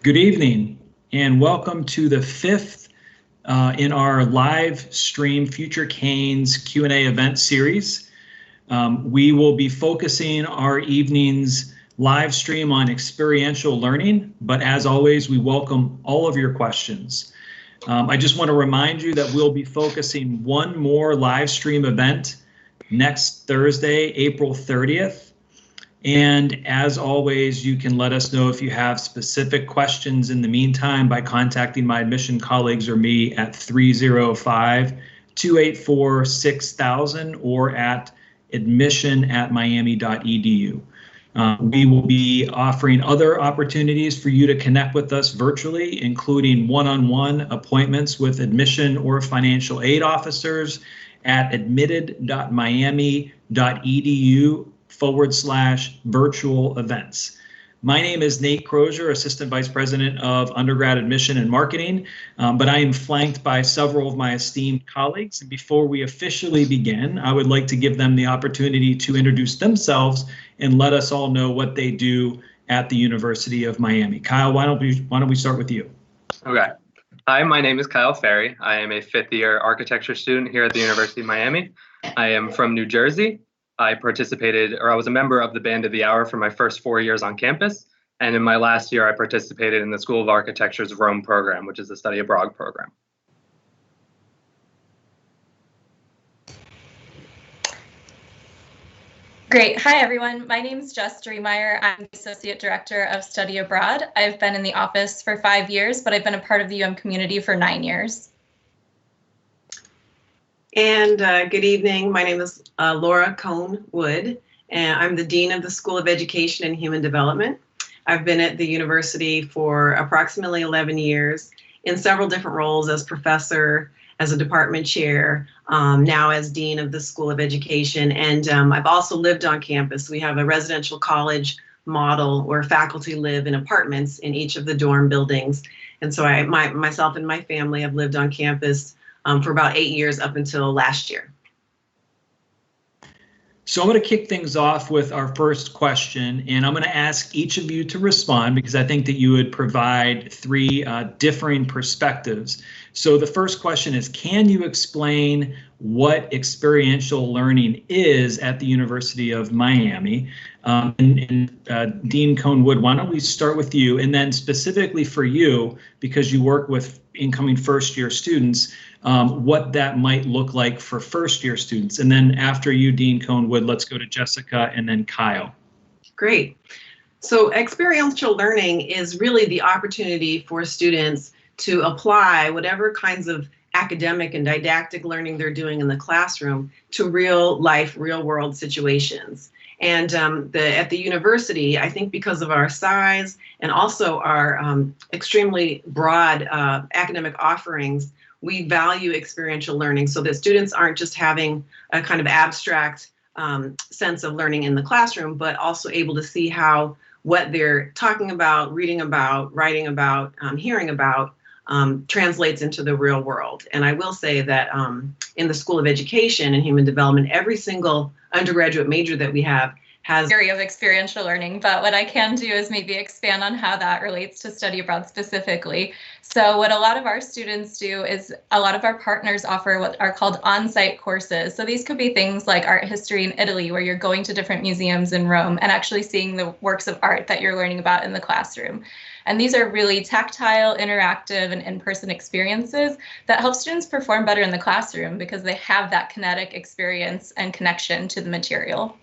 Good evening and welcome to the fifth in our live stream Future Canes Q&A event series. We will be focusing our evening's live stream on experiential learning, but as always, we welcome all of your questions. I just want to remind you that we'll be focusing one more live stream event next Thursday, April 30th. And as always, you can let us know if you have specific questions in the meantime by contacting my admission colleagues or me at 305-284-6000 or at admission@miami.edu. We will be offering other opportunities for you to connect with us virtually, including one-on-one appointments with admission or financial aid officers at admitted.miami.edu/virtual events. My name is Nate Crozier, Assistant Vice President of Undergrad Admission and Marketing, but I am flanked by several of my esteemed colleagues. And before we officially begin, I would like to give them the opportunity to introduce themselves and let us all know what they do at the University of Miami. Kyle, why don't we start with you? Okay. Hi, my name is Kyle Ferry. I am a fifth-year architecture student here at the University of Miami. I am from New Jersey. I was a member of the Band of the Hour for my first 4 years on campus. And in my last year, I participated in the School of Architecture's Rome program, which is a study abroad program. Great. Hi, everyone. My name is Driemeier. I'm the Associate Director of Study Abroad. I've been in the office for 5 years, but I've been a part of the UM community for 9 years. And good evening. My name is Laura Khon Wood, and I'm the Dean of the School of Education and Human Development. I've been at the university for approximately 11 years in several different roles as professor, as a department chair, now as Dean of the School of Education. And I've also lived on campus. We have a residential college model where faculty live in apartments in each of the dorm buildings. And so myself and my family have lived on campus for about 8 years up until last year. So I'm going to kick things off with our first question, and I'm going to ask each of you to respond because I think that you would provide three differing perspectives. So the first question is, can you explain what experiential learning is at the University of Miami? Dean Khon Wood, why don't we start with you, and then specifically for you, because you work with incoming first-year students, what that might look like for first-year students. And then after you, Dean Khon Wood, let's go to Jessica and then Kyle. Great. So experiential learning is really the opportunity for students to apply whatever kinds of academic and didactic learning they're doing in the classroom to real life, real world situations. And at the university, I think because of our size and also our extremely broad academic offerings, we value experiential learning so that students aren't just having a kind of abstract sense of learning in the classroom, but also able to see how what they're talking about, reading about, writing about, hearing about translates into the real world. And I will say that in the School of Education and Human Development, every single undergraduate major that we have has area of experiential learning, but what I can do is maybe expand on how that relates to study abroad specifically. So what a lot of our students do is a lot of our partners offer what are called on-site courses. So these could be things like art history in Italy, where you're going to different museums in Rome and actually seeing the works of art that you're learning about in the classroom. And these are really tactile, interactive, and in-person experiences that help students perform better in the classroom because they have that kinetic experience and connection to the material.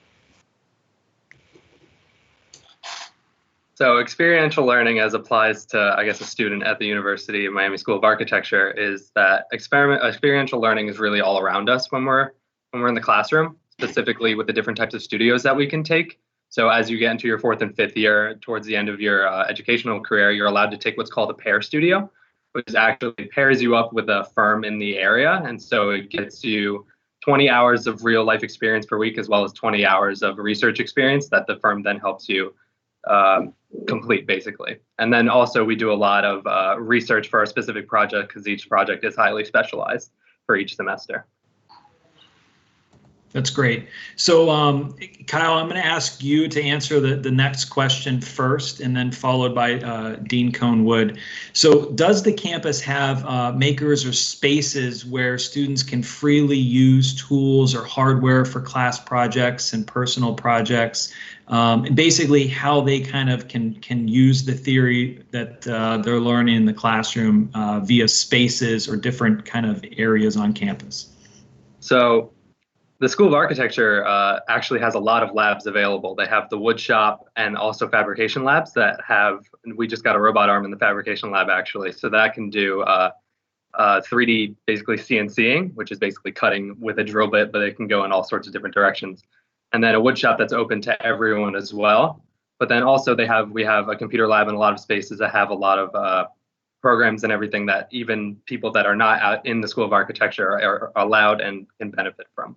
So experiential learning as applies to, I guess, a student at the University of Miami School of Architecture is that experiential learning is really all around us when we're in the classroom, specifically with the different types of studios that we can take. So as you get into your fourth and fifth year, towards the end of your educational career, you're allowed to take what's called a pair studio, which actually pairs you up with a firm in the area. And so it gets you 20 hours of real life experience per week, as well as 20 hours of research experience that the firm then helps you complete, basically. And then also we do a lot of research for our specific project because each project is highly specialized for each semester. That's great. So Kyle, I'm going to ask you to answer the next question first, and then followed by Dean Khon Wood. So does the campus have makers or spaces where students can freely use tools or hardware for class projects and personal projects? And basically how they kind of can use the theory that they're learning in the classroom via spaces or different kind of areas on campus? So the School of Architecture actually has a lot of labs available. They have the wood shop and also fabrication labs that have, we just got a robot arm in the fabrication lab actually, so that can do 3D basically CNCing, which is basically cutting with a drill bit, but it can go in all sorts of different directions. And then a wood shop that's open to everyone as well. But then also we have a computer lab in a lot of spaces that have a lot of programs and everything that even people that are not out in the School of Architecture are allowed and can benefit from.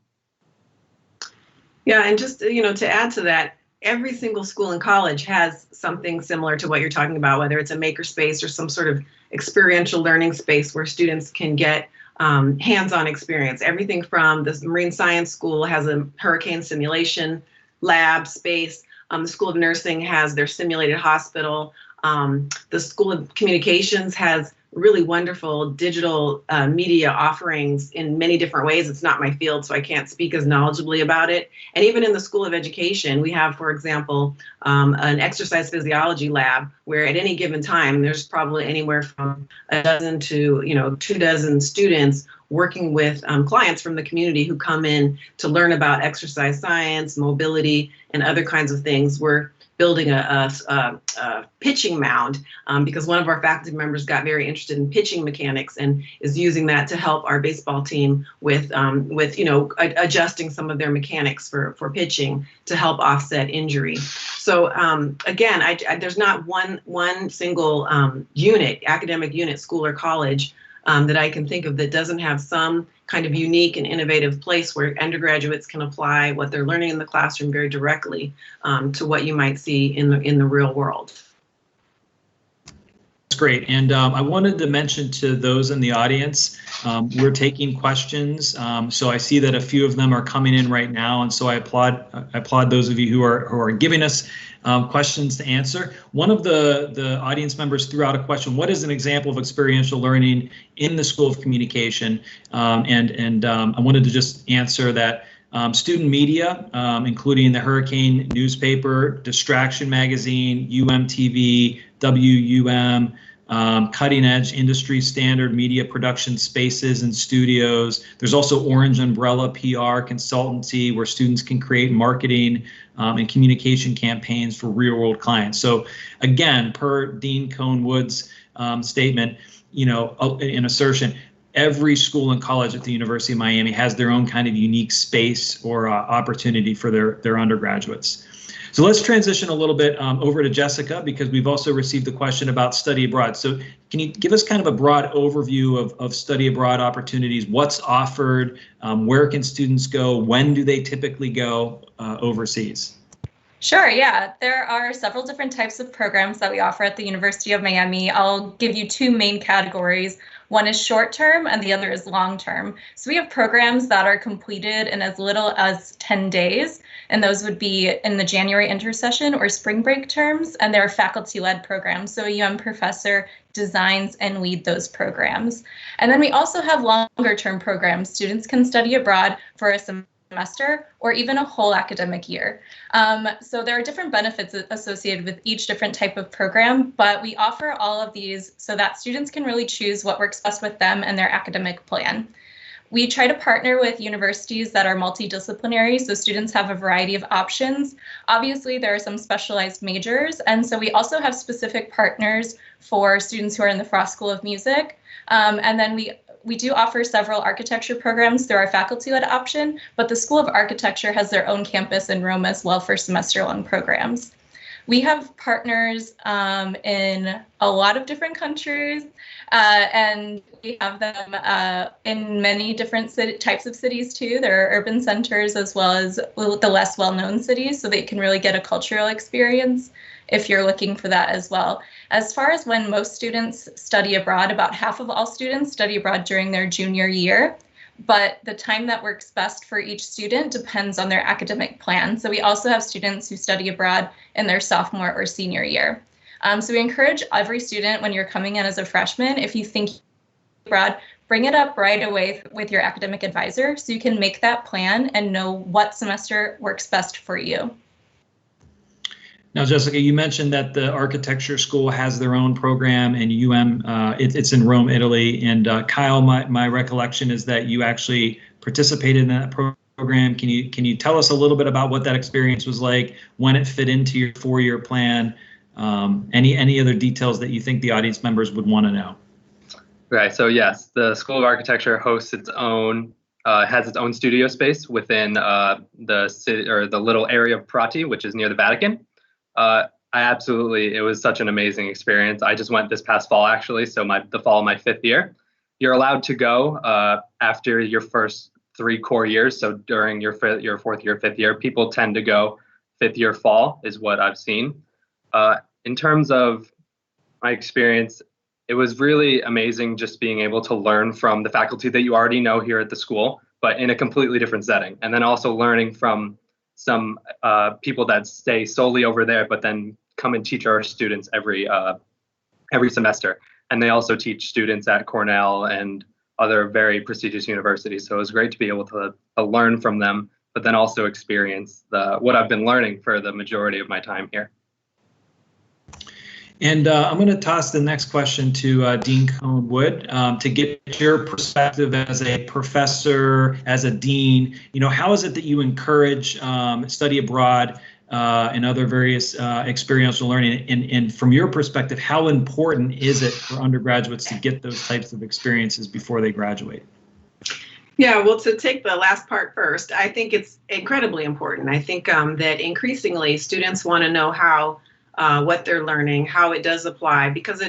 Yeah, and just, to add to that, every single school and college has something similar to what you're talking about, whether it's a makerspace or some sort of experiential learning space where students can get hands-on experience. Everything from the Marine Science School has a hurricane simulation lab space. The School of Nursing has their simulated hospital. The School of Communications has really wonderful digital media offerings in many different ways. It's not my field, so I can't speak as knowledgeably about it. And even in the School of Education, we have, for example, an exercise physiology lab where at any given time, there's probably anywhere from a dozen to 24 students working with clients from the community who come in to learn about exercise science, mobility, and other kinds of things. We're building a pitching mound because one of our faculty members got very interested in pitching mechanics and is using that to help our baseball team with adjusting some of their mechanics for pitching to help offset injury. So again, there's not one single academic unit, school or college, that I can think of that doesn't have some kind of unique and innovative place where undergraduates can apply what they're learning in the classroom very directly to what you might see in the real world. That's great. And I wanted to mention to those in the audience, we're taking questions. So I see that a few of them are coming in right now, and so I applaud those of you who are giving us questions to answer. One of the audience members threw out a question: what is an example of experiential learning in the School of Communication? And I wanted to just answer that. Student media, including the Hurricane newspaper, Distraction magazine, UMTV, WUM, cutting edge industry standard media production spaces and studios. There's also Orange Umbrella PR consultancy where students can create marketing and communication campaigns for real world clients. So again, per Dean Khon Wood's statement, an assertion, every school and college at the University of Miami has their own kind of unique space or opportunity for their undergraduates. So let's transition a little bit over to Jessica, because we've also received a question about study abroad. So can you give us kind of a broad overview of study abroad opportunities? What's offered? Where can students go? When do they typically go overseas? Sure, yeah. There are several different types of programs that we offer at the University of Miami. I'll give you two main categories. One is short-term and the other is long-term. So we have programs that are completed in as little as 10 days, and those would be in the January intersession or spring break terms, and they're faculty-led programs. So a UM professor designs and lead those programs. And then we also have longer-term programs. Students can study abroad for a semester or even a whole academic year. So there are different benefits associated with each different type of program, but we offer all of these so that students can really choose what works best with them and their academic plan. We try to partner with universities that are multidisciplinary, so students have a variety of options. Obviously, there are some specialized majors, and so we also have specific partners for students who are in the Frost School of Music. And then we do offer several architecture programs through our faculty-led option, but the School of Architecture has their own campus in Rome as well for semester-long programs. We have partners in a lot of different countries, and we have them in many different types of cities too. There are urban centers as well as the less well-known cities, so they can really get a cultural experience if you're looking for that as well. As far as when most students study abroad, about half of all students study abroad during their junior year. but the time that works best for each student depends on their academic plan. So we also have students who study abroad in their sophomore or senior year. So we encourage every student, when you're coming in as a freshman, if you think abroad, bring it up right away with your academic advisor so you can make that plan and know what semester works best for you. Now, Jessica, you mentioned that the architecture school has their own program, and it's in Rome, Italy. And Kyle, my recollection is that you actually participated in that program. Can you tell us a little bit about what that experience was like, when it fit into your 4-year plan? Any other details that you think the audience members would want to know? Right. So yes, the School of Architecture hosts its own, has its own studio space within the city, or the little area of Prati, which is near the Vatican. It was such an amazing experience. I just went this past fall, actually. So the fall of my 5th year. You're allowed to go after your first 3 core years. So during your 4th year, 5th year, people tend to go 5th year fall is what I've seen. In terms of my experience, it was really amazing just being able to learn from the faculty that you already know here at the school, but in a completely different setting. And then also learning from some people that stay solely over there, but then come and teach our students every semester. And they also teach students at Cornell and other very prestigious universities. So it was great to be able to learn from them, but then also experience what I've been learning for the majority of my time here. And I'm going to toss the next question to Dean Khon to get your perspective as a professor, as a dean. How is it that you encourage study abroad and other various experiential learning? And from your perspective, how important is it for undergraduates to get those types of experiences before they graduate? Yeah, well, to take the last part first, I think it's incredibly important. I think that increasingly students want to know how what they're learning, how it does apply, because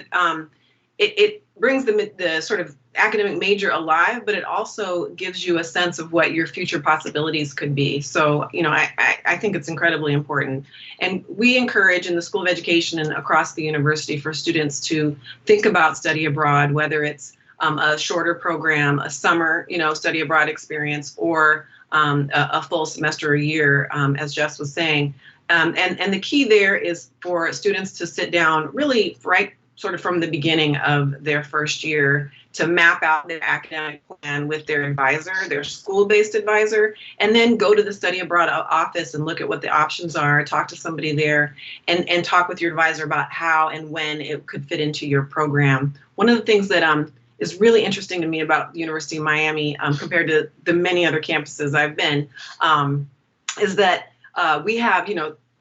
it brings the sort of academic major alive, but it also gives you a sense of what your future possibilities could be. So, I think it's incredibly important. And we encourage in the School of Education and across the university for students to think about study abroad, whether it's a shorter program, a summer, study abroad experience, or a full semester a year, as Jess was saying. And the key there is for students to sit down really right sort of from the beginning of their first year to map out their academic plan with their advisor, their school-based advisor, and then go to the study abroad office and look at what the options are, talk to somebody there, and talk with your advisor about how and when it could fit into your program. One of the things that is really interesting to me about the University of Miami compared to the many other campuses I've been is that we have,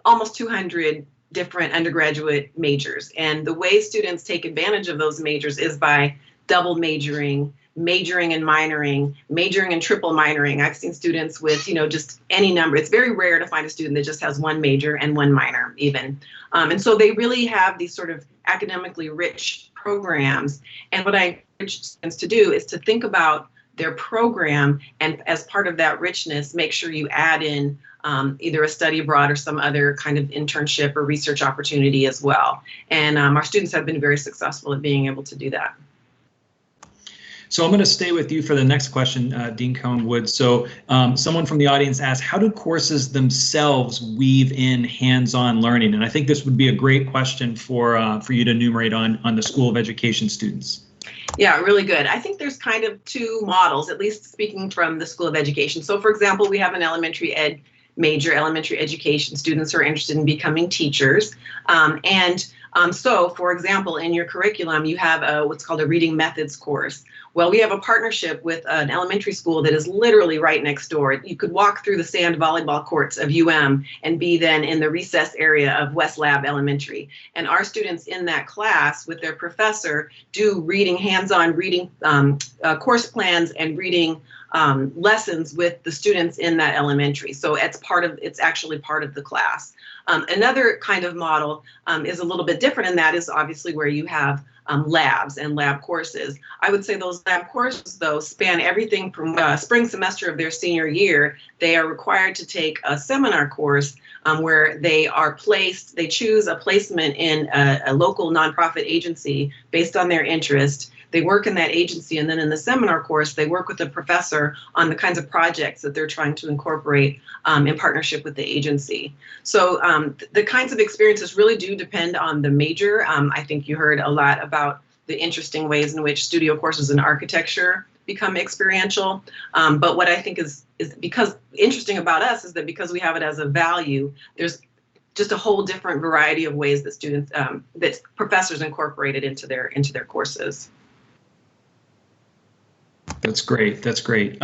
almost 200 different undergraduate majors. And the way students take advantage of those majors is by double majoring, majoring and minoring, majoring and triple minoring. I've seen students with, just any number. It's very rare to find a student that just has one major and one minor even. And so they really have these sort of academically rich programs. And what I encourage students to do is to think about their program, and as part of that richness, make sure you add in either a study abroad or some other kind of internship or research opportunity as well. And our students have been very successful at being able to do that. So I'm going to stay with you for the next question, Dean Khon. So someone from the audience asked, how do courses themselves weave in hands-on learning? And I think this would be a great question for you to enumerate on the School of Education students. Yeah, really good. I think there's kind of 2 models, at least speaking from the School of Education. So for example, we have an elementary ed major, elementary education students who are interested in becoming teachers. So for example, in your curriculum, you have what's called a reading methods course. Well, we have a partnership with an elementary school that is literally right next door. You could walk through the sand volleyball courts of UM and be then in the recess area of West Lab Elementary. And our students in that class with their professor do reading, hands-on reading course plans and reading lessons with the students in that elementary. So it's actually part of the class. Another kind of model is a little bit different, and that is obviously where you have labs and lab courses. I would say those lab courses, though, span everything from spring semester of their senior year. They are required to take a seminar course where they choose a placement in a local nonprofit agency based on their interest. they work in that agency, and then in the seminar course, they work with the professor on the kinds of projects that they're trying to incorporate in partnership with the agency. So the kinds of experiences really do depend on the major. I think you heard a lot about the interesting ways in which studio courses in architecture become experiential. But what I think is because interesting about us is that because we have it as a value, there's just a whole different variety of ways that students, that professors incorporate it into their courses. That's great. That's great.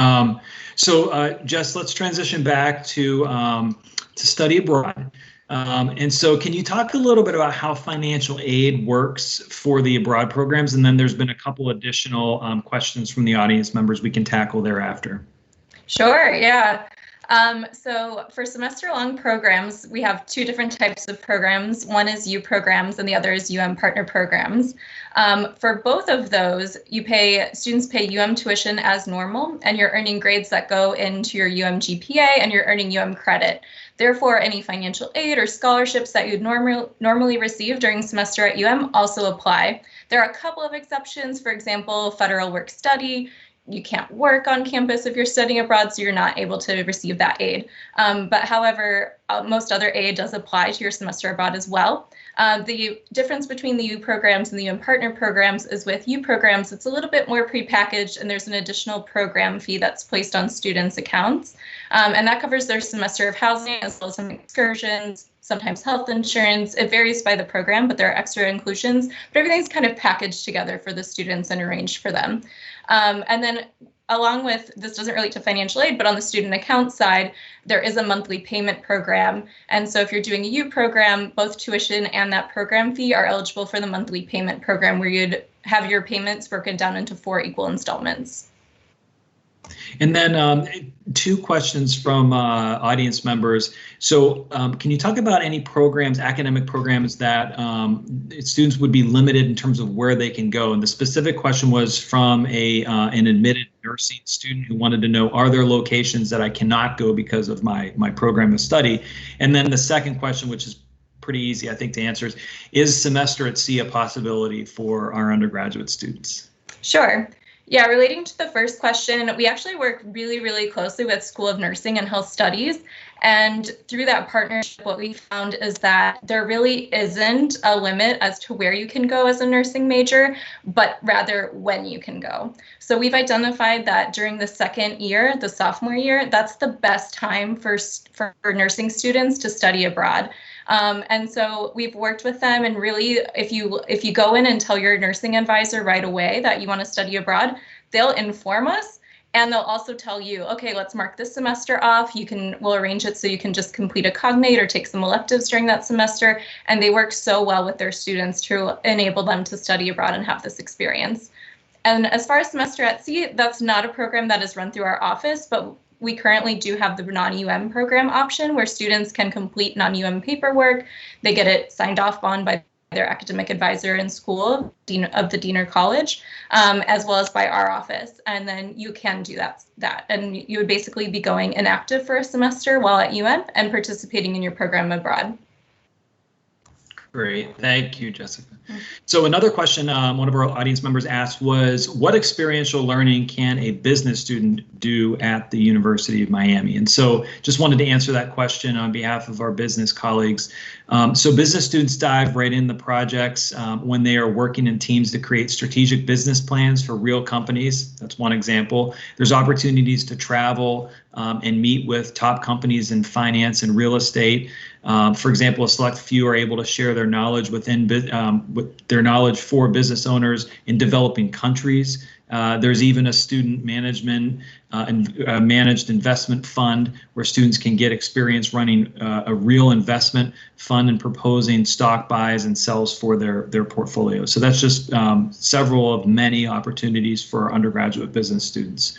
So Jess, let's transition back to study abroad. And so can you talk a little bit about how financial aid works for the abroad programs? And then there's been a couple additional questions from the audience members we can tackle thereafter. Sure, yeah. So for semester-long programs, we have two different types of programs. One is U programs and the other is UM partner programs. For both of those, students pay UM tuition as normal, and you're earning grades that go into your UM GPA, and you're earning UM credit. Therefore, any financial aid or scholarships that you'd normally receive during semester at UM also apply. There are a couple of exceptions. For example, federal work study. You can't work on campus if you're studying abroad, so you're not able to receive that aid. But however, most other aid does apply to your semester abroad as well. The difference between the U programs and the UM partner programs is with U programs, it's a little bit more prepackaged, and there's an additional program fee that's placed on students' accounts. And that covers their semester of housing as well as some excursions, sometimes health insurance. It varies by the program, but there are extra inclusions. But everything's kind of packaged together for the students and arranged for them. And then along with, this doesn't relate to financial aid, but on the student account side, there is a monthly payment program. And so if you're doing a U program, both tuition and that program fee are eligible for the monthly payment program, where you'd have your payments broken down into 4 equal installments. And then two questions from audience members. So can you talk about any programs, academic programs that students would be limited in terms of where they can go? And the specific question was from an admitted nursing student who wanted to know, are there locations that I cannot go because of my program of study? And then the second question, which is pretty easy, I think, to answer, is semester at sea a possibility for our undergraduate students? Sure. Yeah, relating to the first question, we actually work really, really closely with School of Nursing and Health Studies. And through that partnership, what we found is that there really isn't a limit as to where you can go as a nursing major, but rather when you can go. So we've identified that during the second year, the sophomore year, that's the best time for nursing students to study abroad. And so we've worked with them, and really, if you go in and tell your nursing advisor right away that you want to study abroad, they'll inform us, and they'll also tell you, okay, let's mark this semester off. We'll arrange it so you can just complete a cognate or take some electives during that semester. And they work so well with their students to enable them to study abroad and have this experience. And as far as semester at sea, that's not a program that is run through our office, but we currently do have the non-UM program option where students can complete non-UM paperwork. They get it signed off on by their academic advisor in school, dean of the dean or college, as well as by our office. And then you can do that. And you would basically be going inactive for a semester while at UM and participating in your program abroad. Great. Thank you, Jessica. So another question one of our audience members asked was, what experiential learning can a business student do at the University of Miami? And so just wanted to answer that question on behalf of our business colleagues. So business students dive right in the projects when they are working in teams to create strategic business plans for real companies. That's one example. There's opportunities to travel and meet with top companies in finance and real estate. For example, a select few are able to share their knowledge with their knowledge for business owners in developing countries. There's even a student management and managed investment fund where students can get experience running a real investment fund and proposing stock buys and sells for their portfolio. So that's just several of many opportunities for our undergraduate business students.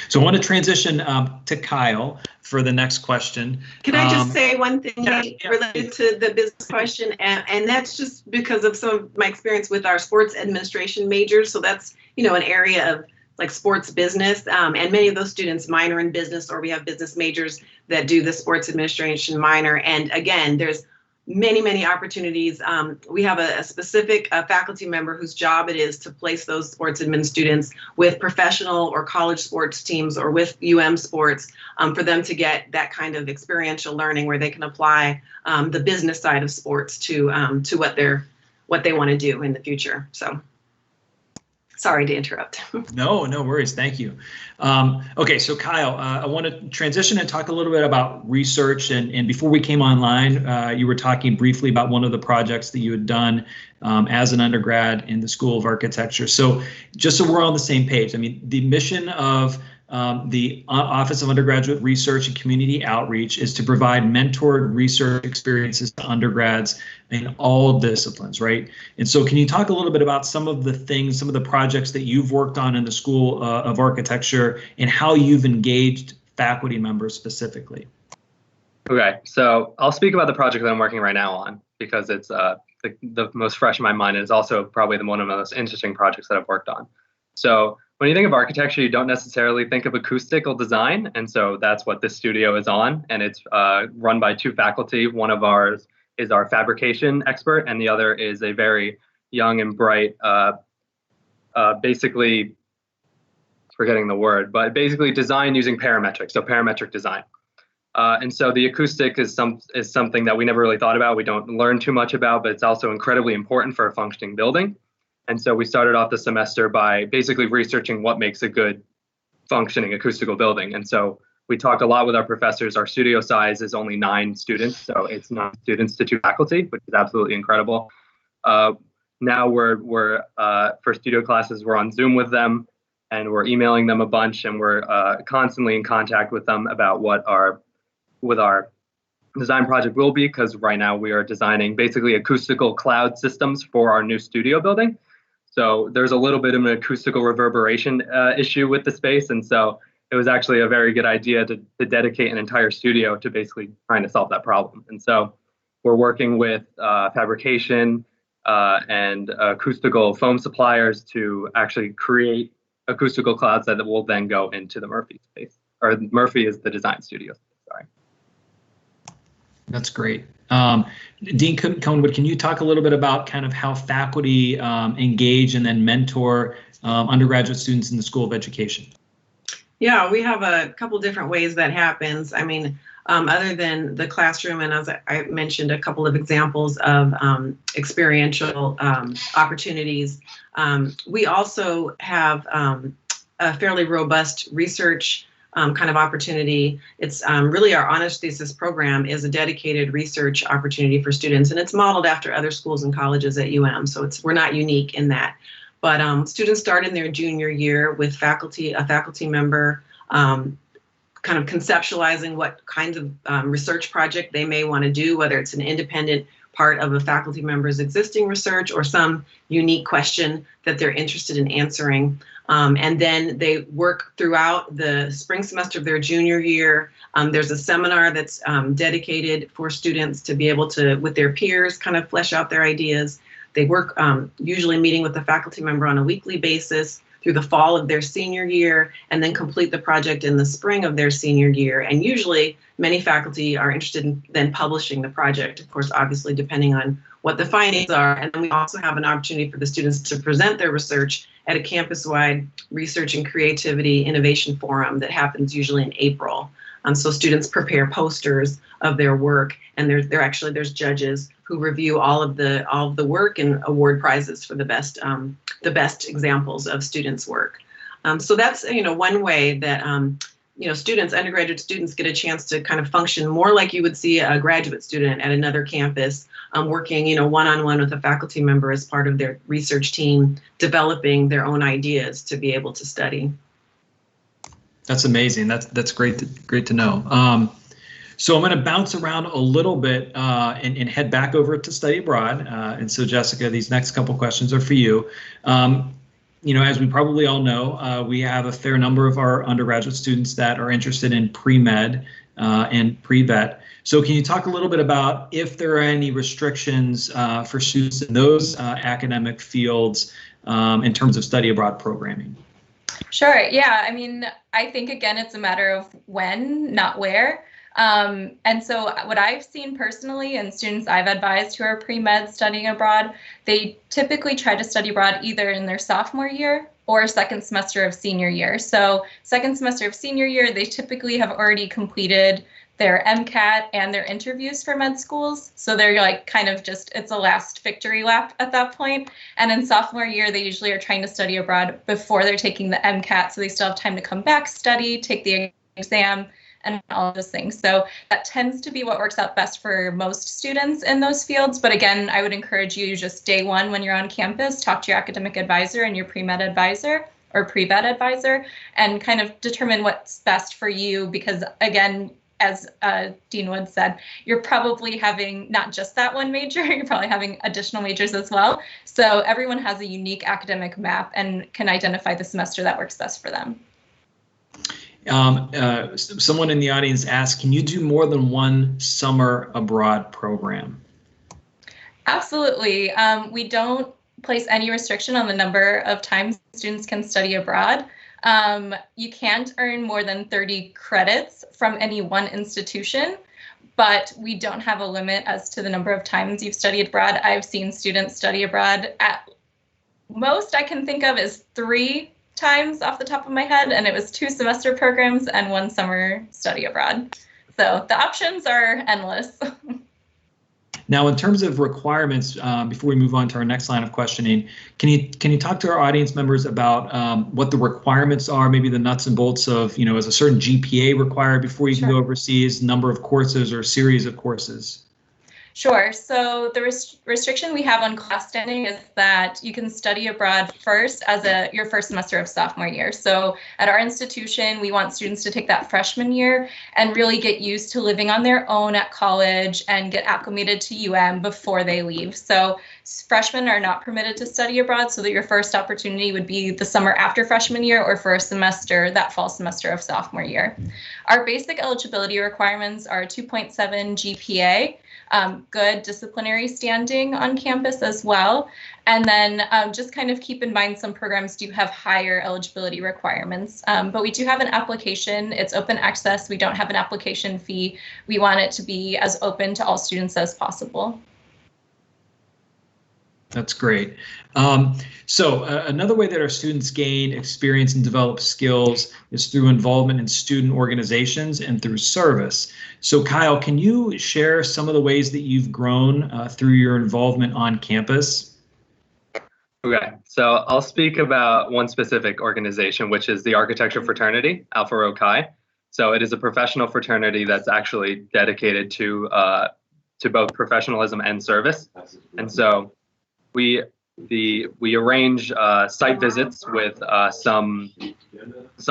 So I want to transition to Kyle for the next question. Can I just say one thing related please. to the business question? And that's just because of some of my experience with our sports administration majors. So that's, an area of like sports business, and many of those students minor in business, or we have business majors that do the sports administration minor. And again, there's many opportunities. We have a specific faculty member whose job it is to place those sports admin students with professional or college sports teams or with sports for them to get that kind of experiential learning where they can apply the business side of sports to what they want to do in the future. So sorry to interrupt. No worries. Thank you. Okay, so Kyle, I want to transition and talk a little bit about research. And before we came online, you were talking briefly about one of the projects that you had done as an undergrad in the School of Architecture. So just so we're on the same page, I mean, the mission of the Office of Undergraduate Research and Community Outreach is to provide mentored research experiences to undergrads in all disciplines, right? And so can you talk a little bit about some of the projects that you've worked on in the School of Architecture and how you've engaged faculty members specifically? Okay, so I'll speak about the project that I'm working right now on because it's the most fresh in my mind, and it's also probably one of the most interesting projects that I've worked on. So when you think of architecture, you don't necessarily think of acoustical design, and so that's what this studio is on, and it's run by two faculty. One of ours is our fabrication expert, and the other is a very young and bright, basically, forgetting the word, but basically design using parametric, so parametric design. And so the acoustic is something that we never really thought about, we don't learn too much about, but it's also incredibly important for a functioning building. And so we started off the semester by basically researching what makes a good functioning acoustical building. And so we talked a lot with our professors. Our studio size is only 9 students, so it's 9 students to 2 faculty, which is absolutely incredible. Now we're for studio classes, we're on Zoom with them, and we're emailing them a bunch, and we're constantly in contact with them about what our design project will be, because right now we are designing basically acoustical cloud systems for our new studio building. So there's a little bit of an acoustical reverberation issue with the space. And so it was actually a very good idea to dedicate an entire studio to basically trying to solve that problem. And so we're working with fabrication and acoustical foam suppliers to actually create acoustical clouds that will then go into the Murphy space. Or Murphy is the design studio, sorry. That's great. Dean Cohnwood, can you talk a little bit about kind of how faculty engage and then mentor undergraduate students in the School of Education? Yeah, we have a couple different ways that happens. I mean, other than the classroom, and as I mentioned, a couple of examples of experiential opportunities, we also have a fairly robust research kind of opportunity. It's really our honors thesis program is a dedicated research opportunity for students, and it's modeled after other schools and colleges at so we're not unique in that. But students start in their junior year with a faculty member kind of conceptualizing what kinds of research project they may want to do, whether it's an independent part of a faculty member's existing research or some unique question that they're interested in answering. And then they work throughout the spring semester of their junior year. There's a seminar that's dedicated for students to be able to, with their peers, kind of flesh out their ideas. They work usually meeting with the faculty member on a weekly basis through the fall of their senior year, and then complete the project in the spring of their senior year. And usually many faculty are interested in then publishing the project, of course, obviously depending on what the findings are. And then we also have an opportunity for the students to present their research at a campus-wide research and creativity innovation forum that happens usually in April. So students prepare posters of their work, and there's judges who review all of the work and award prizes for the best examples of students' work. So that's one way that undergraduate students get a chance to kind of function more like you would see a graduate student at another campus, working one-on-one with a faculty member as part of their research team, developing their own ideas to be able to study. That's amazing. That's great to know. So I'm going to bounce around a little bit and head back over to study abroad. And so, Jessica, these next couple questions are for you. As we probably all know, we have a fair number of our undergraduate students that are interested in pre-med and pre-vet. So can you talk a little bit about if there are any restrictions for students in those academic fields in terms of study abroad programming? Sure. Yeah. I mean, I think, again, it's a matter of when, not where. And so what I've seen personally in students I've advised who are pre-med studying abroad, they typically try to study abroad either in their sophomore year or second semester of senior year. So second semester of senior year, they typically have already completed their MCAT and their interviews for med schools. So they're like kind of just, it's a last victory lap at that point. And in sophomore year, they usually are trying to study abroad before they're taking the MCAT. So they still have time to come back, study, take the exam, and all those things. So that tends to be what works out best for most students in those fields. But again, I would encourage you just day one when you're on campus, talk to your academic advisor and your pre-med advisor or pre-vet advisor and kind of determine what's best for you. Because again, as Dean Wood said, you're probably having not just that one major, you're probably having additional majors as well. So everyone has a unique academic map and can identify the semester that works best for them. Someone in the audience asked, can you do more than one summer abroad program? Absolutely. We don't place any restriction on the number of times students can study abroad. You can't earn more than 30 credits from any one institution, but we don't have a limit as to the number of times you've studied abroad. I've seen students study abroad at most I can think of is 3 times off the top of my head, and it was 2 semester programs and 1 summer study abroad. So the options are endless. Now, in terms of requirements, before we move on to our next line of questioning, can you talk to our audience members about what the requirements are, maybe the nuts and bolts of, is a certain GPA required before you can go overseas, number of courses or series of courses? Sure. So the restriction we have on class standing is that you can study abroad first as your first semester of sophomore year. So at our institution, we want students to take that freshman year and really get used to living on their own at college and get acclimated to UM before they leave. So freshmen are not permitted to study abroad, so that your first opportunity would be the summer after freshman year or for a semester, that fall semester of sophomore year. Our basic eligibility requirements are 2.7 GPA, good disciplinary standing on campus as well. And then just kind of keep in mind some programs do have higher eligibility requirements, but we do have an application. It's open access. We don't have an application fee. We want it to be as open to all students as possible. That's great. So another way that our students gain experience and develop skills is through involvement in student organizations and through service. So Kyle, can you share some of the ways that you've grown through your involvement on campus? Okay, so I'll speak about one specific organization, which is the architecture fraternity, Alpha Rho Chi. So it is a professional fraternity that's actually dedicated to both professionalism and service. And so we arrange site visits with some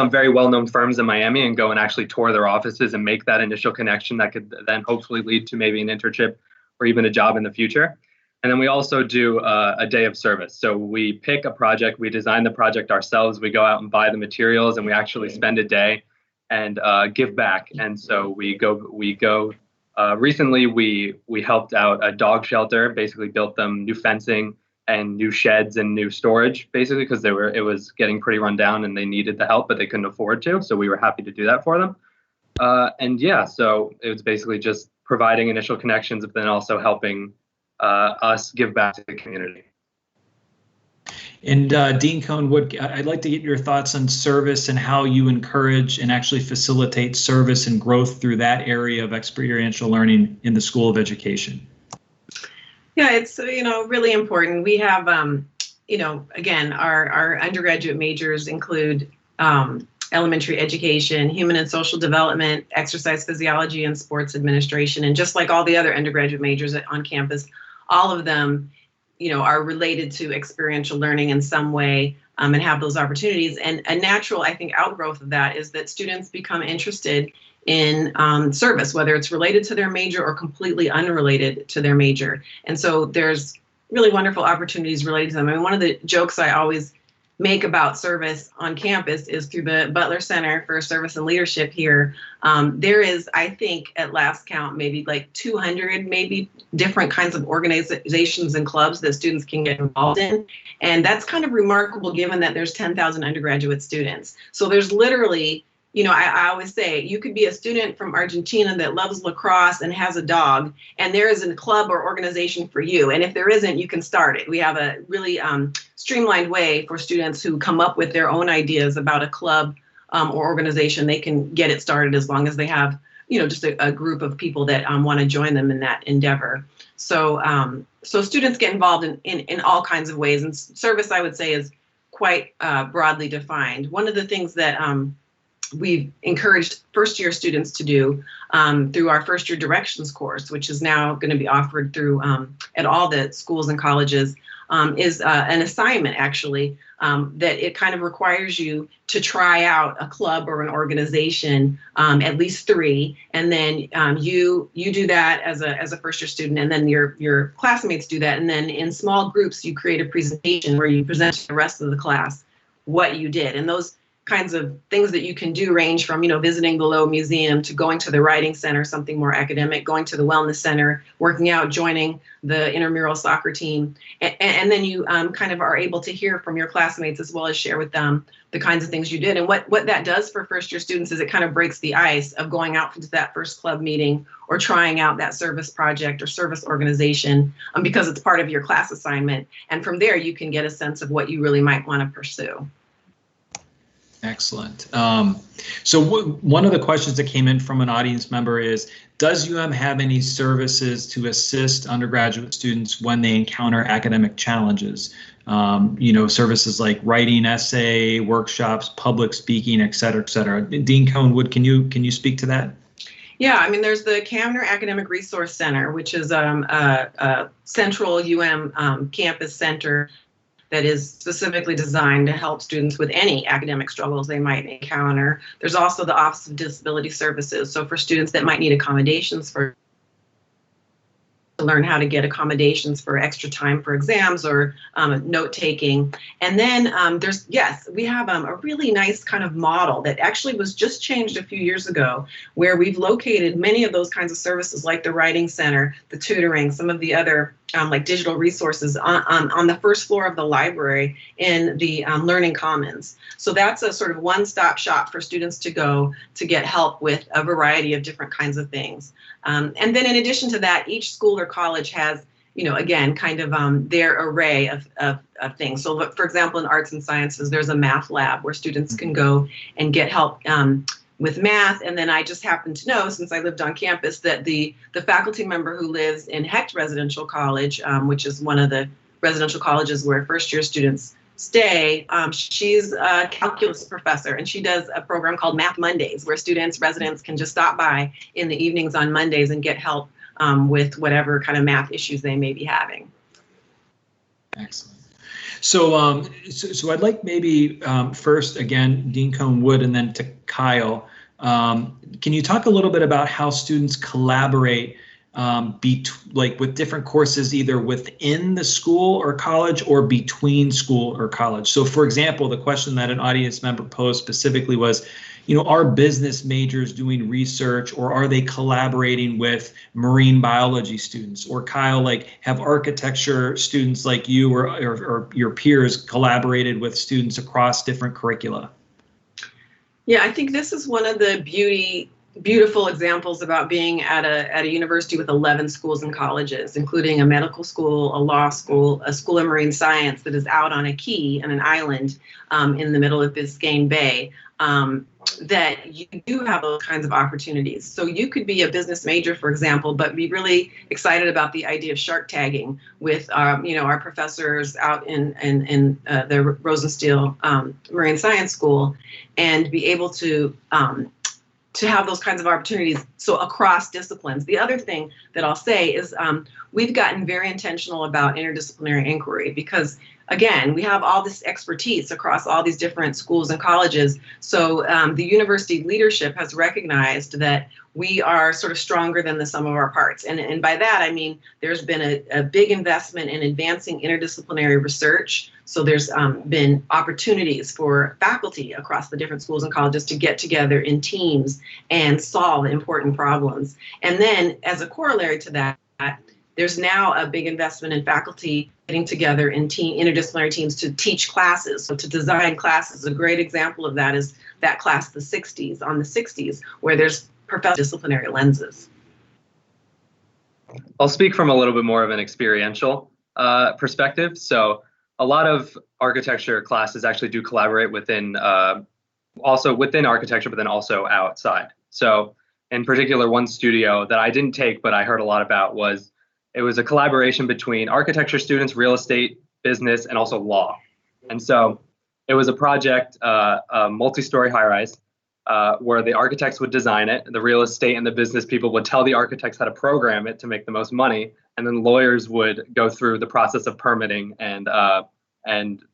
very well-known firms in Miami and go and actually tour their offices and make that initial connection that could then hopefully lead to maybe an internship or even a job in the future. And then we also do a day of service. So we pick a project, we design the project ourselves, we go out and buy the materials, and we actually spend a day and give back. And so we go. Recently, we helped out a dog shelter, basically built them new fencing and new sheds and new storage, basically, because it was getting pretty run down and they needed the help, but they couldn't afford to. So we were happy to do that for them. And yeah, so it was basically just providing initial connections, but then also helping us give back to the community. And Dean Khon, I'd like to get your thoughts on service and how you encourage and actually facilitate service and growth through that area of experiential learning in the School of Education. Yeah, it's really important. We have again, our undergraduate majors include elementary education, human and social development, exercise physiology, and sports administration. And just like all the other undergraduate majors on campus, all of them are related to experiential learning in some way and have those opportunities. And a natural, I think, outgrowth of that is that students become interested in service, whether it's related to their major or completely unrelated to their major. And so there's really wonderful opportunities related to them. I mean, one of the jokes I always make about service on campus is through the Butler Center for Service and Leadership here. There is, I think, at last count, maybe like 200 maybe different kinds of organizations and clubs that students can get involved in. And that's kind of remarkable given that there's 10,000 undergraduate students. So there's literally you know, I always say you could be a student from Argentina that loves lacrosse and has a dog, and there is a club or organization for you. And if there isn't, you can start it. We have a really streamlined way for students who come up with their own ideas about a club or organization. They can get it started as long as they have, you know, just a group of people that want to join them in that endeavor. So so students get involved in all kinds of ways, and service, I would say, is quite broadly defined. One of the things that we've encouraged first-year students to do through our first-year directions course, which is now going to be offered through at all the schools and colleges, is an assignment, actually, that it kind of requires you to try out a club or an organization, at least 3, and then you do that as a first-year student, and then your classmates do that, and then in small groups you create a presentation where you present to the rest of the class what you did. And those kinds of things that you can do range from, you know, visiting the Lowe Museum to going to the Writing Center, something more academic, going to the Wellness Center, working out, joining the intramural soccer team. And then you kind of are able to hear from your classmates as well as share with them the kinds of things you did. And what that does for first-year students is it kind of breaks the ice of going out to that first club meeting or trying out that service project or service organization because it's part of your class assignment. And from there, you can get a sense of what you really might want to pursue. Excellent. So one of the questions that came in from an audience member is, does UM have any services to assist undergraduate students when they encounter academic challenges? You know, services like writing essay, workshops, public speaking, et cetera, et cetera. Dean Khon, can you speak to that? Yeah, I mean, there's the Kamner Academic Resource Center, which is a central UM campus center that is specifically designed to help students with any academic struggles they might encounter. There's also the Office of Disability Services. So for students that might need accommodations for to learn how to get accommodations for extra time for exams or note taking. And then we have a really nice kind of model that actually was just changed a few years ago, where we've located many of those kinds of services like the Writing Center, the tutoring, some of the other like digital resources on the first floor of the library in the Learning Commons. So that's a sort of one-stop shop for students to go to get help with a variety of different kinds of things. And then in addition to that, each school or college has, you know, again, kind of their array of things. So for example, in arts and sciences, there's a math lab where students can go and get help with math. And then I just happen to know, since I lived on campus, that the faculty member who lives in Hecht Residential College, which is one of the residential colleges where first-year students stay, she's a calculus professor, and she does a program called Math Mondays, where residents can just stop by in the evenings on Mondays and get help with whatever kind of math issues they may be having. Excellent. So, so I'd like maybe first, again, Dean Khon Wood, and then to Kyle. Can you talk a little bit about how students collaborate like with different courses, either within the school or college or between school or college? So, for example, the question that an audience member posed specifically was, you know, are business majors doing research, or are they collaborating with marine biology students? Or Kyle, like, have architecture students like you or your peers collaborated with students across different curricula? Yeah, I think this is one of the beautiful examples about being at a university with 11 schools and colleges, including a medical school, a law school, a school of marine science that is out on a key on an island in the middle of Biscayne Bay. That you do have those kinds of opportunities. So you could be a business major, for example, but be really excited about the idea of shark tagging with our professors out in the Rosenstiel Marine Science School, and be able to have those kinds of opportunities, so across disciplines. The other thing that I'll say is we've gotten very intentional about interdisciplinary inquiry, because again, we have all this expertise across all these different schools and colleges. So the university leadership has recognized that we are sort of stronger than the sum of our parts. And by that, I mean, there's been a big investment in advancing interdisciplinary research. So there's been opportunities for faculty across the different schools and colleges to get together in teams and solve important problems. And then as a corollary to that, there's now a big investment in faculty getting together in interdisciplinary teams to teach classes, so to design classes. A great example of that is that class the 60s, where there's professional disciplinary lenses. I'll speak from a little bit more of an experiential perspective. So a lot of architecture classes actually do collaborate within, also within architecture, but then also outside. So in particular, one studio that I didn't take, but I heard a lot about it was a collaboration between architecture students, real estate, business, and also law. And so it was a project, a multi-story high-rise, where the architects would design it, the real estate and the business people would tell the architects how to program it to make the most money, and then lawyers would go through the process of permitting and a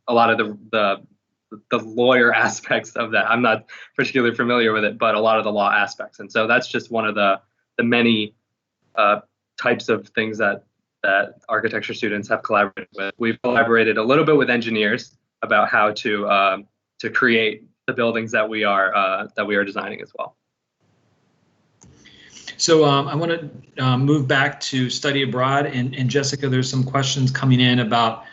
lot of the lawyer aspects of that. I'm not particularly familiar with it, but a lot of the law aspects. And so that's just one of the many types of things that architecture students have collaborated with. We've collaborated a little bit with engineers about how to create the buildings that we are designing as well. So I want to move back to study abroad, and Jessica, there's some questions coming in about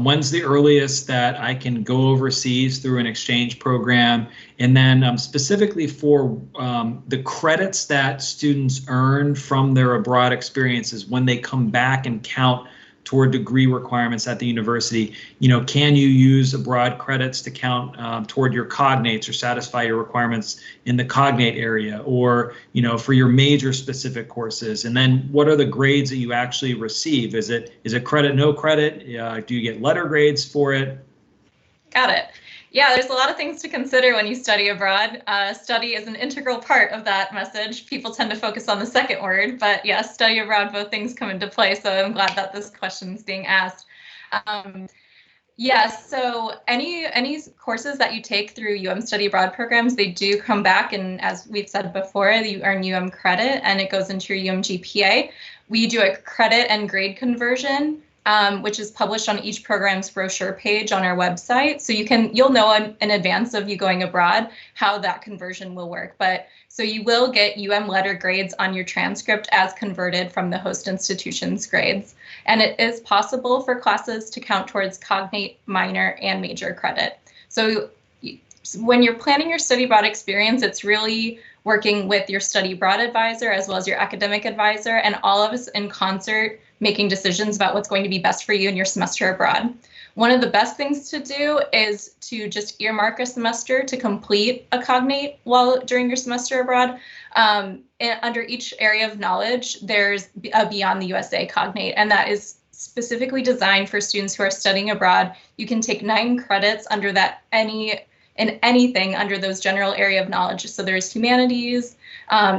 when's the earliest that I can go overseas through an exchange program, and then specifically for the credits that students earn from their abroad experiences when they come back and count toward degree requirements at the university. You know, can you use abroad credits to count toward your cognates or satisfy your requirements in the cognate area, or, you know, for your major specific courses? And then what are the grades that you actually receive? Is it credit, no credit? Do you get letter grades for it? Got it. Yeah, there's a lot of things to consider when you study abroad. Study is an integral part of that message. People tend to focus on the second word, but yes, study abroad, both things come into play. So I'm glad that this question is being asked. Yes, so any courses that you take through Study Abroad programs, they do come back, and as we've said before, you earn credit and it goes into your GPA. We do a credit and grade conversion, which is published on each program's brochure page on our website. So you'll know in advance of you going abroad how that conversion will work. But so you will get letter grades on your transcript as converted from the host institution's grades. And it is possible for classes to count towards cognate, minor, and major credit. So when you're planning your study abroad experience, it's really working with your study abroad advisor as well as your academic advisor, and all of us in concert making decisions about what's going to be best for you in your semester abroad. One of the best things to do is to just earmark a semester to complete a cognate during your semester abroad. Under each area of knowledge, there's a Beyond the USA cognate, and that is specifically designed for students who are studying abroad. You can take 9 credits under that anything under those general area of knowledge. So there's humanities,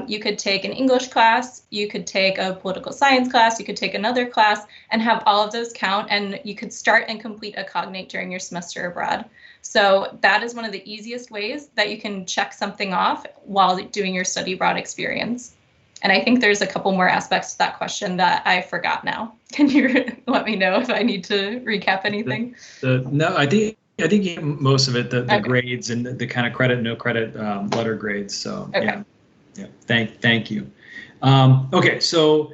you could take an English class, you could take a political science class, you could take another class and have all of those count, and you could start and complete a cognate during your semester abroad. So that is one of the easiest ways that you can check something off while doing your study abroad experience. And I think there's a couple more aspects to that question that I forgot now. Can you let me know if I need to recap anything? No, I think you have most of it, the Okay. grades and the kind of credit, no credit letter grades. So Okay. yeah. Thank you. Okay, so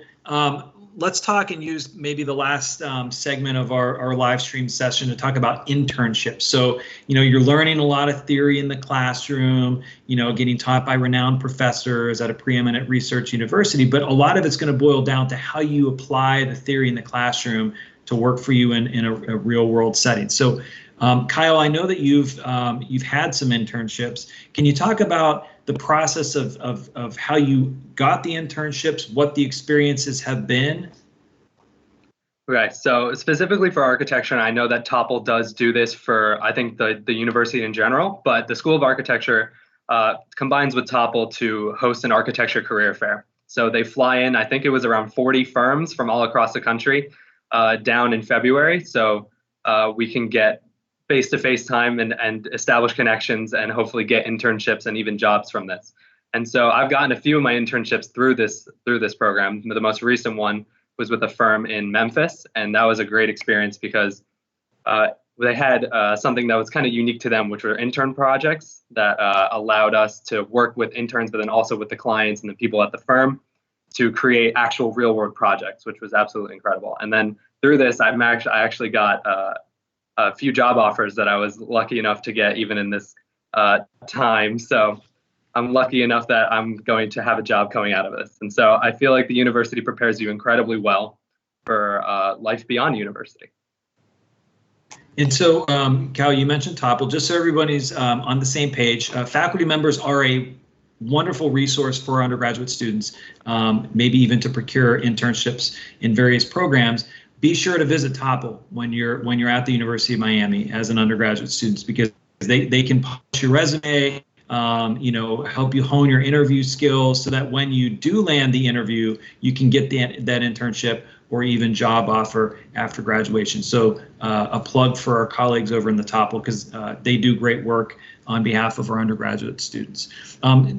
let's talk and use maybe the last segment of our live stream session to talk about internships. So, you know, you're learning a lot of theory in the classroom, you know, getting taught by renowned professors at a preeminent research university, but a lot of it's going to boil down to how you apply the theory in the classroom to work for you in a real world setting. So, Kyle, I know that you've had some internships. Can you talk about the process of how you got the internships, what the experiences have been? Okay, so specifically for architecture, and I know that TOPL does do this for, I think, the university in general, but the School of Architecture combines with TOPL to host an architecture career fair. So they fly in, I think it was around 40 firms from all across the country down in February. So we can get face-to-face time and establish connections and hopefully get internships and even jobs from this. And so I've gotten a few of my internships through this program. The most recent one was with a firm in Memphis, and that was a great experience because they had something that was kind of unique to them, which were intern projects that allowed us to work with interns, but then also with the clients and the people at the firm to create actual real-world projects, which was absolutely incredible. And then through this, I actually got a few job offers that I was lucky enough to get even in this time. So I'm lucky enough that I'm going to have a job coming out of this. And so I feel like the university prepares you incredibly well for life beyond university. And so, Cal, you mentioned TOPL. Just so everybody's on the same page, faculty members are a wonderful resource for undergraduate students, maybe even to procure internships in various programs. Be sure to visit TOPL when you're at the University of Miami as an undergraduate student, because they can polish your resume, help you hone your interview skills so that when you do land the interview, you can get that internship or even job offer after graduation. So a plug for our colleagues over in the TOPL, because they do great work on behalf of our undergraduate students.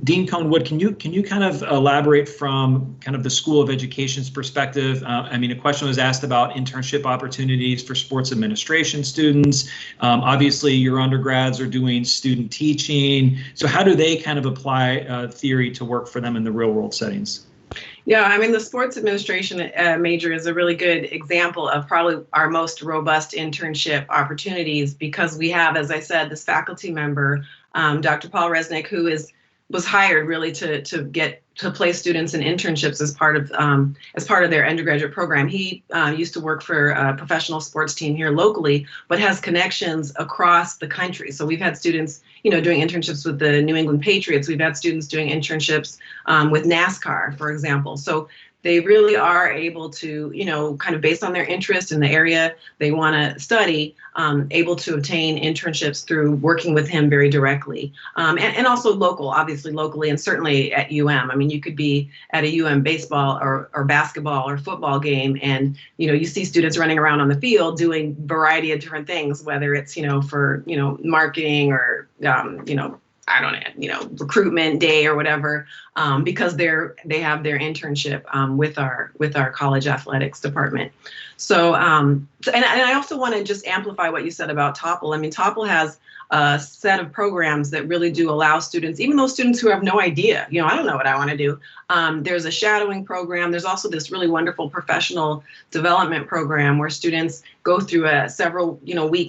Dean Khon, can you kind of elaborate from kind of the School of Education's perspective? I mean, a question was asked about internship opportunities for sports administration students. Obviously, your undergrads are doing student teaching. So how do they kind of apply theory to work for them in the real world settings? Yeah, I mean, the sports administration major is a really good example of probably our most robust internship opportunities, because we have, as I said, this faculty member, Dr. Paul Resnick, who was hired really to place students in internships as part of their undergraduate program. He used to work for a professional sports team here locally, but has connections across the country. So we've had students, doing internships with the New England Patriots. We've had students doing internships with NASCAR, for example. So they really are able to, kind of based on their interest in the area they want to study, able to obtain internships through working with him very directly. And also obviously locally, and certainly at UM. I mean, you could be at a UM baseball or basketball or football game, and, you see students running around on the field doing a variety of different things, whether it's, for, marketing or, I don't know, recruitment day or whatever, because they have their internship with our college athletics department. So, and I also want to just amplify what you said about TOPL. I mean, TOPL has a set of programs that really do allow students, even those students who have no idea, I don't know what I want to do. There's a shadowing program. There's also this really wonderful professional development program where students go through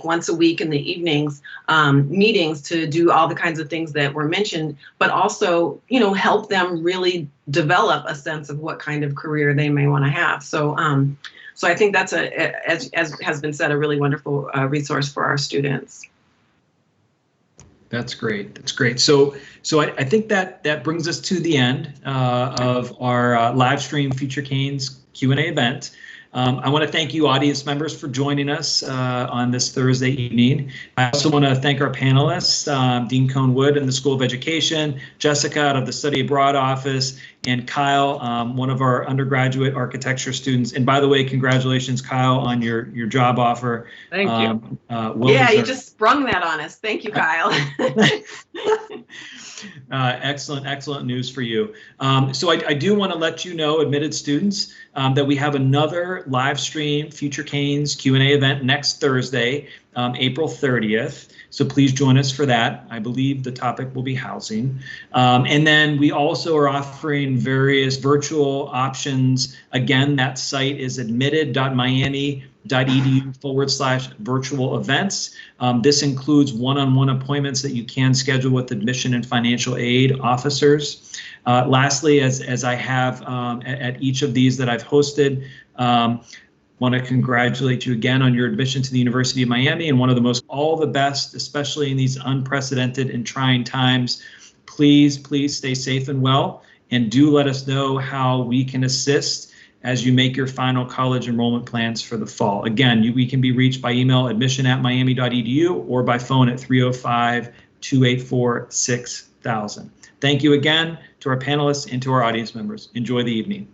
once a week in the evenings, meetings to do all the kinds of things that were mentioned, but also, help them really develop a sense of what kind of career they may want to have. So, so I think that's as has been said, a really wonderful resource for our students. That's great. That's great. So I think that brings us to the end of our live stream Future Canes Q&A event. I want to thank you, audience members, for joining us on this Thursday evening. I also want to thank our panelists, Dean Khon Wood in the School of Education, Jessica out of the Study Abroad Office, and Kyle, one of our undergraduate architecture students. And by the way, congratulations, Kyle, on your job offer. Thank you. You just sprung that on us. Thank you, Kyle. Excellent news for you. So I do want to let you know, admitted students, that we have another live stream Future Canes Q&A event next Thursday, April 30th. So please join us for that. I believe the topic will be housing. And then we also are offering various virtual options. Again, that site is admitted.miami.edu/virtual events. This includes one-on-one appointments that you can schedule with admission and financial aid officers. Lastly, as I have at each of these that I've hosted, want to congratulate you again on your admission to the University of Miami, and all the best, especially in these unprecedented and trying times. Please stay safe and well, and do let us know how we can assist as you make your final college enrollment plans for the fall. Again, we can be reached by email, admission@miami.edu, or by phone at 305-284-6000. Thank you again to our panelists and to our audience members. Enjoy the evening.